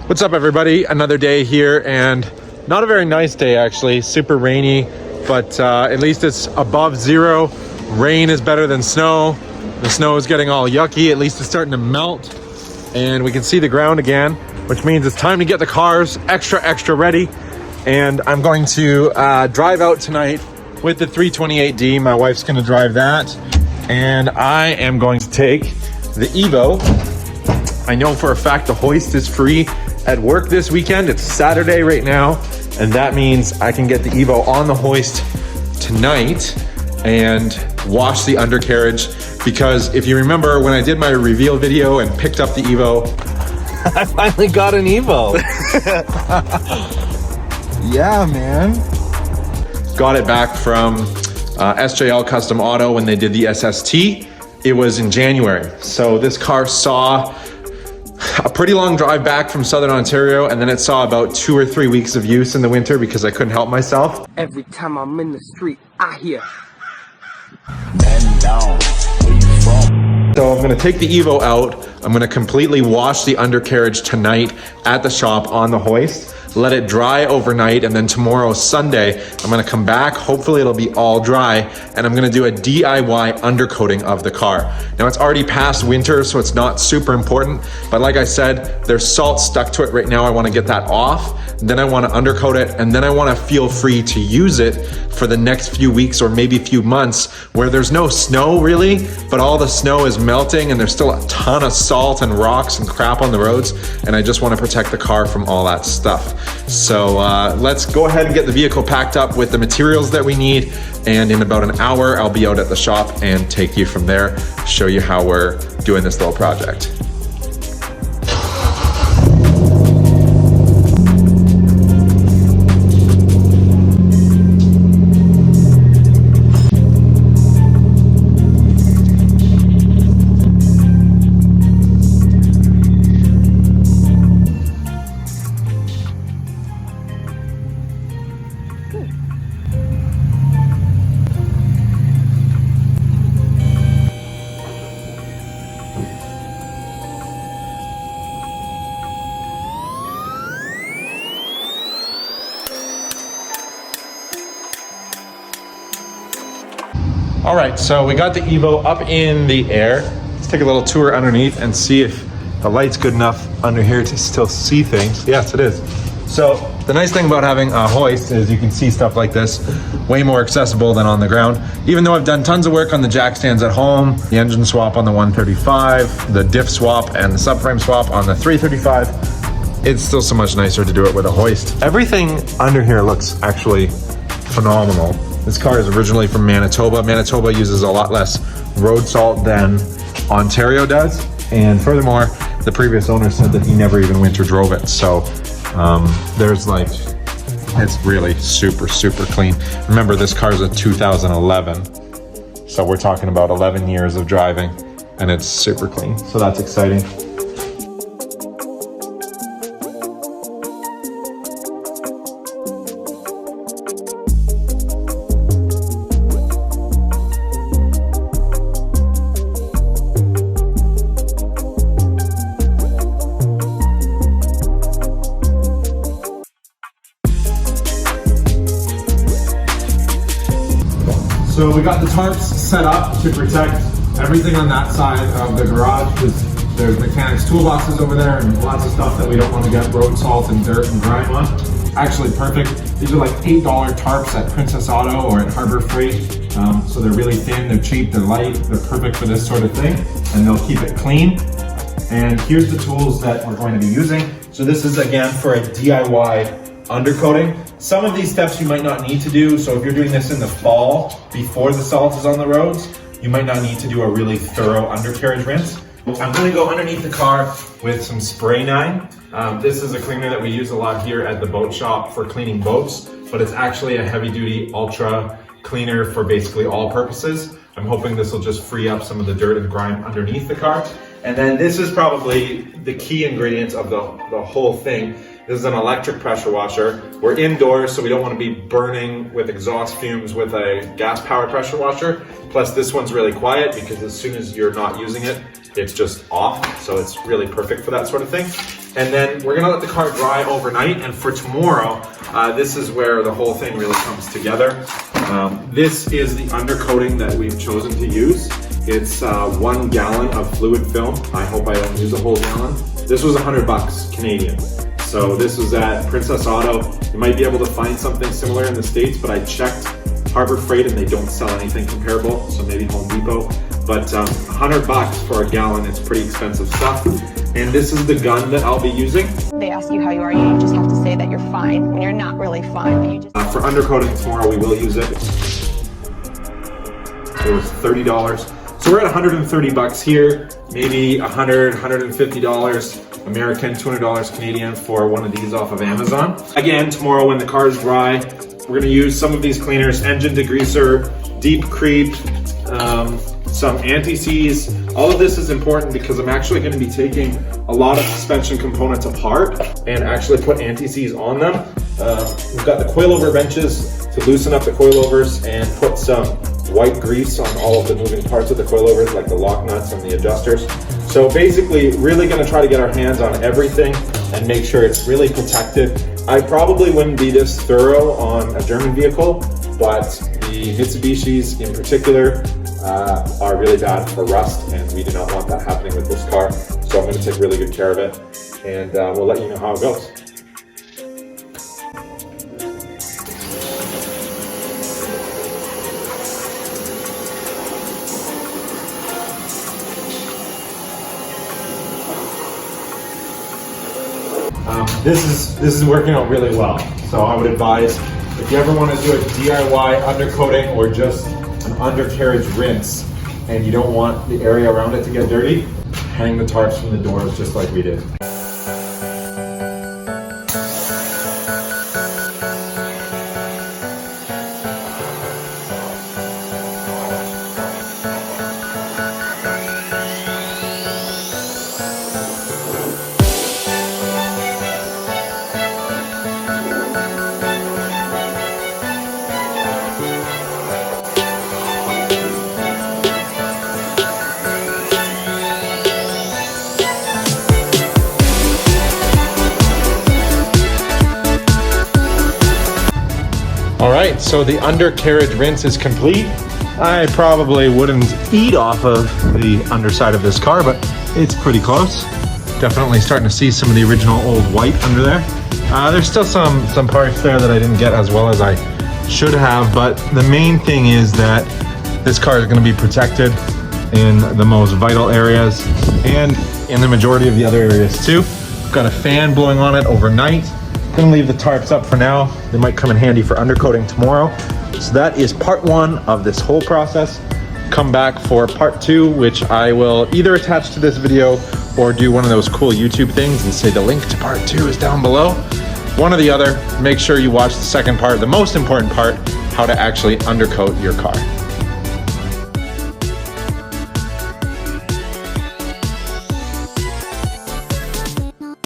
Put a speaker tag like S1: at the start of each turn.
S1: What's up, everybody? Another day here, and not a very nice day actually. Super rainy, but at least it's above zero. Rain is better than snow. The snow is getting all yucky. At least it's starting to melt, and we can see the ground again, which means it's time to get the cars extra ready. And I'm going to drive out tonight with the 328D. My wife's going to drive that, and I am going to take the Evo. I know for a fact the hoist is free at work this weekend. It's Saturday right now, and that means I can get the Evo on the hoist tonight and wash the undercarriage, because if you remember when I did my reveal video and picked up the Evo,
S2: I finally got an Evo. Yeah, man.
S1: got it back from SJL Custom Auto when they did the SST. It was in January. So this car saw a pretty long drive back from Southern Ontario, and then it saw about 2 or 3 weeks of use in the winter because I couldn't help myself.
S3: Every time I'm in the street, I hear
S2: Man down. Where you from?
S1: So I'm gonna take the Evo out. I'm gonna completely wash the undercarriage tonight at the shop on the hoist, let it dry overnight, and then tomorrow, Sunday, I'm gonna come back. Hopefully it'll be all dry, and I'm gonna do a DIY undercoating of the car. Now it's already past winter, so it's not super important, but like I said, there's salt stuck to it right now. I wanna get that off, then I wanna undercoat it, and then I wanna feel free to use it for the next few weeks or maybe few months where there's no snow really, but all the snow is melting and there's still a ton of salt and rocks and crap on the roads, and I just wanna protect the car from all that stuff. So let's go ahead and get the vehicle packed up with the materials that we need, and in about an hour I'll be out at the shop and take you from there, show you how we're doing this little project. All right, so we got the Evo up in the air. Let's take a little tour underneath and see if the light's good enough under here to still see things. Yes, it is. So the nice thing about having a hoist is you can see stuff like this way more accessible than on the ground. Even though I've done tons of work on the jack stands at home, the engine swap on the 135, the diff swap and the subframe swap on the 335, it's still so much nicer to do it with a hoist. Everything under here looks actually phenomenal. This car is originally from Manitoba. Manitoba uses a lot less road salt than Ontario does. And furthermore, the previous owner said that he never even winter drove it. So there's like, it's really super clean. Remember, this car is a 2011. So we're talking about 11 years of driving, and it's super clean. So that's exciting. So we got the tarps set up to protect everything on that side of the garage, because there's mechanics toolboxes over there and lots of stuff that we don't want to get road salt and dirt and grime on. Actually perfect. These are like $8 tarps at Princess Auto or at Harbor Freight. So they're really thin, they're cheap, they're light, they're perfect for this sort of thing, and they'll keep it clean. And here's the tools that we're going to be using. So this is again for a DIY undercoating. Some of these steps you might not need to do. So if you're doing this in the fall before the salt is on the roads, you might not need to do a really thorough undercarriage rinse. I'm going to go underneath the car with some Spray 9. This is a cleaner that we use a lot here at the boat shop for cleaning boats, but it's actually a heavy duty ultra cleaner for basically all purposes. I'm hoping this will just free up some of the dirt and grime underneath the car. And then this is probably the key ingredient of the whole thing. This is an electric pressure washer. We're indoors, so we don't want to be burning with exhaust fumes with a gas-powered pressure washer. Plus, this one's really quiet because as soon as you're not using it, it's just off. So it's really perfect for that sort of thing. And then we're gonna let the car dry overnight, and for tomorrow, this is where the whole thing really comes together. This is the undercoating that we've chosen to use. It's 1 gallon of fluid film. I hope I don't use a whole gallon. This was $100 Canadian. So this was at Princess Auto. You might be able to find something similar in the States, but I checked Harbor Freight and they don't sell anything comparable, so maybe Home Depot. But $100 for a gallon is pretty expensive stuff. And this is the gun that I'll be using.
S4: They ask you how you are, you just have to say that you're fine when you're not really fine, but you just...
S1: For undercoating tomorrow, we will use it. It was $30. So we're at $130 here, maybe $100, $150 American, $200 Canadian for one of these off of Amazon. Again, tomorrow when the car is dry, we're gonna use some of these cleaners, engine degreaser, deep creep, some anti-seize. All of this is important because I'm actually going to be taking a lot of suspension components apart and actually put anti-seize on them. We've got the coilover wrenches to loosen up the coilovers and put some white grease on all of the moving parts of the coilovers, like the lock nuts and the adjusters. So basically, really going to try to get our hands on everything and make sure it's really protected. I probably wouldn't be this thorough on a German vehicle, but the Mitsubishis in particular are really bad for rust, and we do not want that happening with this car. So I'm going to take really good care of it, and we'll let you know how it goes. This is working out really well. So I would advise, if you ever want to do a DIY undercoating or just an undercarriage rinse and you don't want the area around it to get dirty, hang the tarps from the doors just like we did. All right, so the undercarriage rinse is complete. I probably wouldn't eat off of the underside of this car, but it's pretty close. Definitely starting to see some of the original old white under there. There's still some parts there that I didn't get as well as I should have, but the main thing is that this car is going to be protected in the most vital areas and in the majority of the other areas too. Got a fan blowing on it overnight. Gonna leave the tarps up for now. They might come in handy for undercoating tomorrow. So that is part 1 of this whole process. Come back for part 2, which I will either attach to this video or do one of those cool YouTube things and say the link to part 2 is down below. One or the other. Make sure you watch the second part, the most important part, how to actually undercoat your car.